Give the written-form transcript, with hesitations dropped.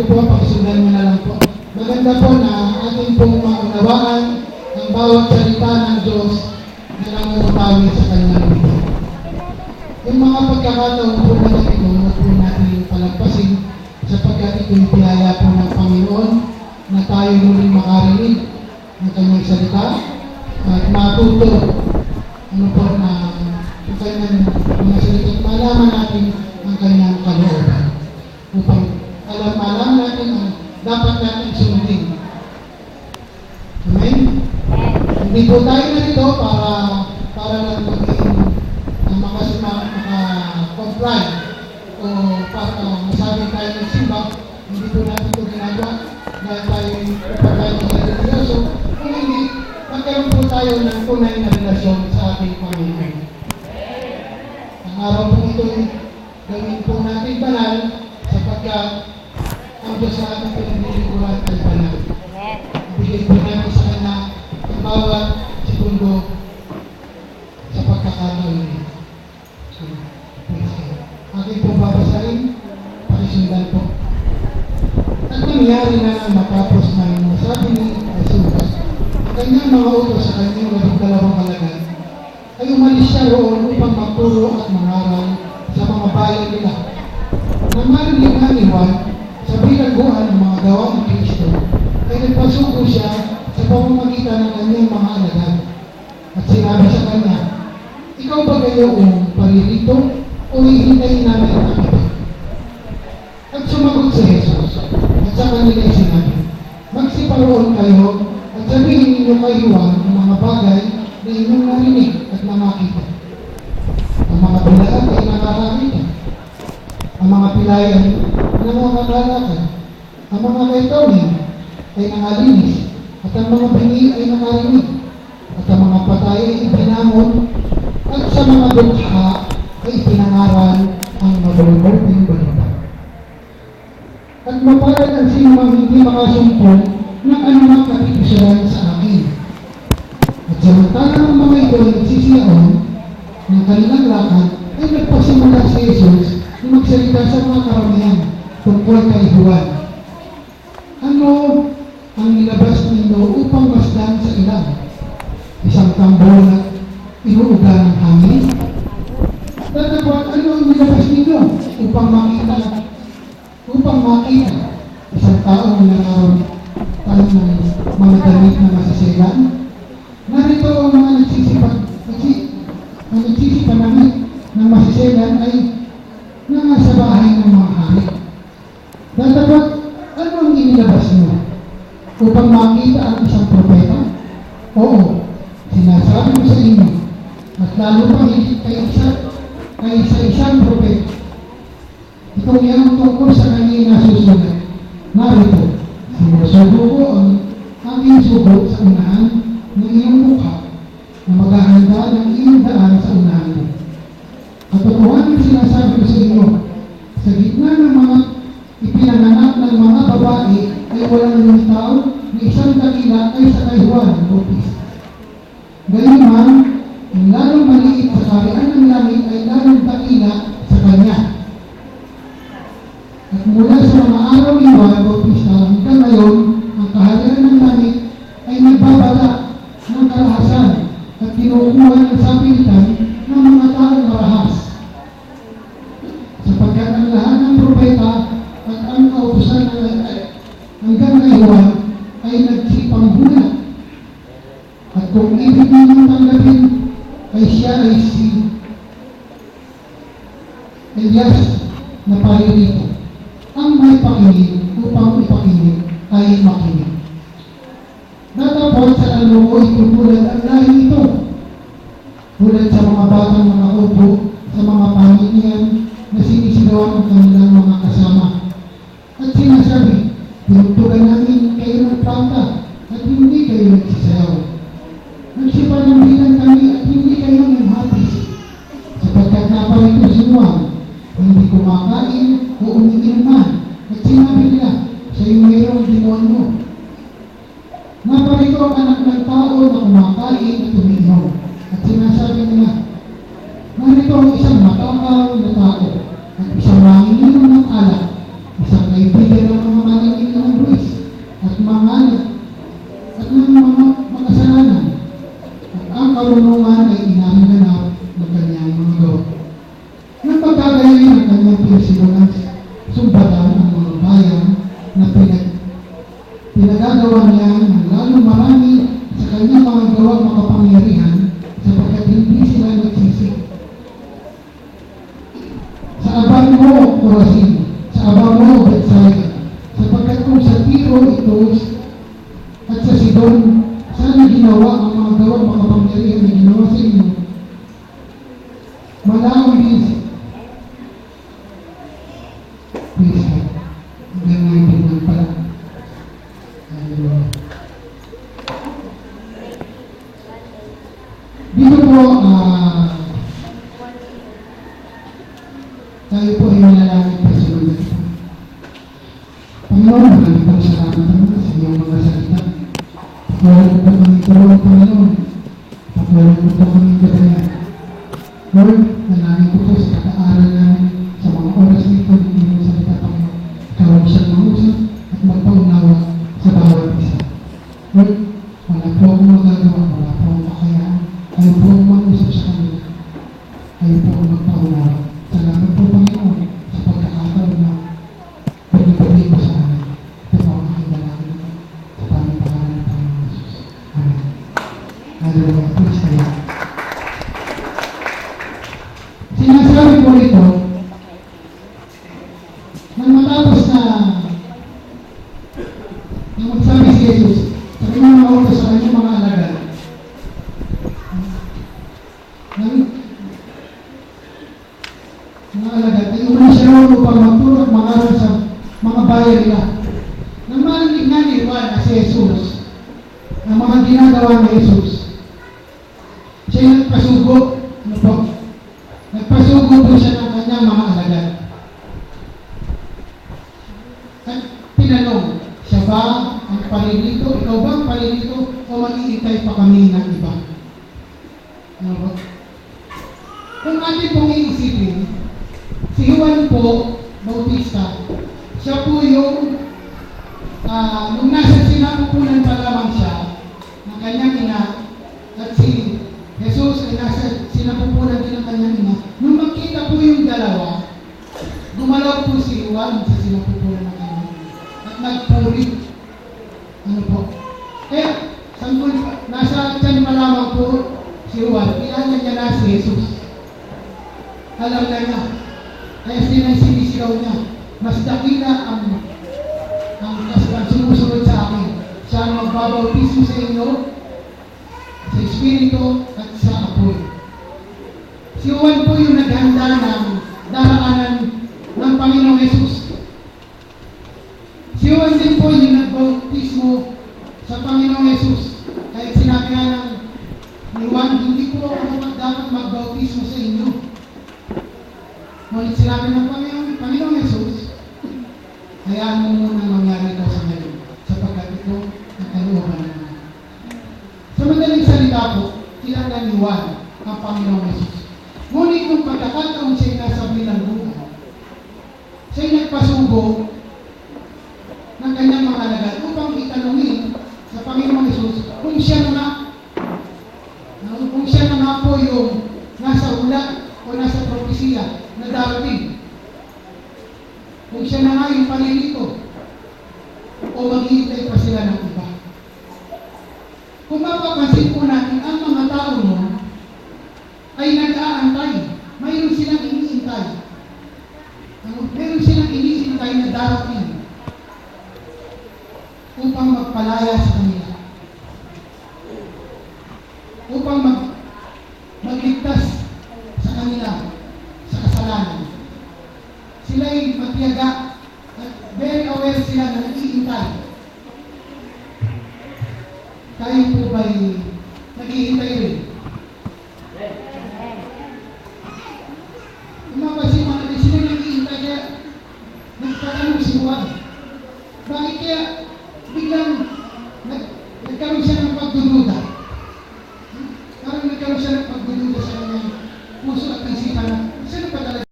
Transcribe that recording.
po, pakisundan mo na lang po. Maganda po na ating pong maunawaan ang bawat salita ng Diyos na nangungutawid sa kanyang bibig. Yung mga pagkakataon po na ito, huwag po natin palagpasin sapagkat ito'y biyaya po ng Panginoon na tayo muling makarinig ng kanyang salita at matuto na yung kanyang mga salita at malaman natin ang kanyang kalooban upang alam natin ang dapat natin sundin. Amen? Hindi po tayo narito para lang maging maka-comply o para masabi tayo ng simba. Hindi po natin ito ginagawa dahil tayo ng religyoso. Kung hindi, magkaroon po tayo ng tunay na relasyon sa ating Panginoon. Ang araw po ito, gawin po natin banal sapagkat ang Diyos sa ating pinaglilingkuran ay banal. Ibigay po natin sa Kanya ang bawat segundo sa pagkakataon niya. Aking po babasahin, pakisundan po. At nangyari na matapos ng masabi ni Jesus, ang kanyang mga utos sa kanyang 12 alagad, ay umalis siya roon upang magturo at mangaral sa mga bayan nila. Nang marinig nga ni Juan sa bilangguan ng mga gawa ni Kristo, ay nagpasuko siya sa pamamagitan ng kanyang mga alagad. At sinabi sa kanya, ikaw ba gayong paririto o hihintayin namin ang iba? At sumagot si Jesus at sa kanila sinabi, magsiparoon kayo at sabihin ninyo kay Juan ang mga bagay na inyong narinig at nakakita. Ang mga bilaan ay nakakakita. Ang mga pilayan ay nakakalakad. Ang mga kaitawin ay nakalinis. At ang mga bingi ay nakarinig. At ang mga patay ay ibinangon. At sa mga dukha ay pinangaral ang mabubuting balita. At mapalad ang sinumang hindi makasumpong ng anumang katikusuran sa akin. At samantalang ang mga ito ay nagsisiyaon ng kanilang lakad, ay nagpasimula si Jesus na magsalita sa mga karamihan tungkol kay Juan. Ano ang nilabas ninyo upang masdan sa ilang? Isang tambol na inuuga ng hangin? Tatapot, ano ang nilabas ninyo upang makita? Isang taong nakaroon tayo ng mga damit na masasilan? Narito ang mga nagsisipanamit ng masisilan ay nasa bahay ng mga hari. Tatapot, ano ang inilabas nyo? Upang makita ang isang propeta? Oo, sinasabi ko sa inyo, at lalo pa higit kaysa isang propeta. Itong iyang tungkol sa kanyang nasusulat. Narito, sinusugo ko ang aking sugo sa unahan ng iyong mukha na maghahanda ng iyong daan sa unahan mo. Katotohanan sinasabi ko sa inyo, sa gitna ng mga ipinanganak ng mga babae ay walang lumitaw na isang dakila ay sa kay Juan Bautista. Gayunman, ang lalong maliit sa kaharian ng langit ay lalong dakila sa kanya. At mula sa mga araw ni Juan Bautista hanggang ngayon, ang kaharian ng langit ay nagbabala ng kalahasan at kinukuha ng sapilitan ng mga taong marahas. Sapagkat ang lahat ng propeta at ang kautusan hanggang ngayon ay nagsipangbulat. At kung ibig ninyong tanggapin, ay siya ay si Elias na paririto. Ang may pakinig upang ipakinig ay makinig. Natapos sa ano ko itutulad ang lahi ito. Tulad sa mga batang mga upo sa mga pamilyan na sinisigawan ang kanilang mga kasama. At sinasabi, tinugtugan namin kayo ng planta at hindi kayo nagsisayaw. Nagsipanambilan kami at hindi kayo nanghatis. Sapagkat naparito si Juan, hindi kumakain o umiinuman. At sinabi nila, sa'yo mayroong demonyo. Naparito ang anak ng tao na kumakain at umiinom. At sinasabi nila, narito ang isang matakaw na tao at isang manginginom ng alak, isang kaibigan ng mga ngayon ang kanyang pinasimulan sumbatan ang mga bayan na pinagagawa niya ng lalong marami sa kanyang mga gawang makapangyarihan sapagkat hindi sila nagsisi. Sa abang mo, Corazin, sa abang mo, Bethsaida, sapagkat kung sa Tiro ito at sa Sidon, sana ginawa ang mga gawang makapangyarihan na ginawa sa inyo, malawang din. Please, hanggang ngayon din lang pala. Dito po, tayo po ay malalangit pa sa mga ito. Panginoon, maraming pong salamat naman sa iyong mga salita. Pagkawalan po kami tulong, Panginoon. Pagkawalan po kami gabayan. Lord, nalangin ko po sa pag-aaral namin sa mga oras nito ng iyong salita, Panginoon. Ikaw ang siyang mausap at magpaunawa sa bawat isa. Lord, wala po akong magagawa, wala po akong kakayaan. Ayaw po akong mag-usap sa kanila. Ayaw po akong magpaunawa. Salamat po, Panginoon, sa pagkakataon na pag-ibigay mo sa amin. Ito po ang aking dalangin sa tamang pangalan ng Panginoon Jesus. Amen. Hallelujah. Praise the Lord. Sinasabi po ito, nang matapos na magsabi si Jesus sa kanyang mga utos, sa kanyang mga alagad, ay umuli siya noon upang magturo at mangaral sa mga bayan nila. Nang marinig nga ni Juan na si Jesus, ang mga ginagawa ni Jesus, siya nagpasugo, nagpasugo po siya ng kanyang mga alagad. At tinanong, siya ba ang paririto? Ikaw ba ang paririto? O mag-iintay pa kami ng iba? Ano ba? Kung atin pong iisipin, si Juan po, Bautista, siya po yung, nung nasa sinapupunan pa lamang siya, ng kanyang ina, at si Jesus ay nasa sinapupunan din ng kanyang ina, nung makita po yung dalawa, gumalaw po si Juan sa sinapupunan ng kanyang ina, at nagpuri. Ano po? Nasa tiyan pa lamang po si Juan, kilala niya na si Jesus. Alam na niya. Kaya sinisigaw niya, mas dakila ang sumusunod sa akin. Siya ang magbabautismo sa inyo, sa Espiritu at sa apoy. Si Juan po yung naghanda ng daraanan ng Panginoong Jesus. Si Juan din po yung nagbautismo sa Panginoong Jesus. Kahit sinabi nga ni Juan, hindi po ako dapat magbautismo sa inyo. Ngunit sinabi ng Panginoong Jesus, hayaan mo muna mangyari ito sa ngayon, sapagkat ito ang kalooban naman. Sa madaling salita po, kilala ni Juan ang Panginoong Jesus. Ngunit nung pagkakataon siya'y nasa bilangguan, siya'y nagpasugo ng kanyang mga alagad upang itanungin sa Panginoong Jesus kung siya na nga po yung nasa ulat o nasa propesiya na darating. Kung siya na nga yung paririto o maghihintay pa sila ng iba. Kung mapapansin po natin, ang mga tao mo ay nag-aantay. Mayroon silang iniintay. Mayroon silang iniintay na darating upang magpalaya sa kanila. Upang magligtas sa kanila sa kasalanan. Sila'y magtiyaga at very aware sila na nag-iintay. Tayo po ba'y nag-iintay rin? Kung mapasin mo natin, sila nag-iintay kaya nagtatanong si Juan.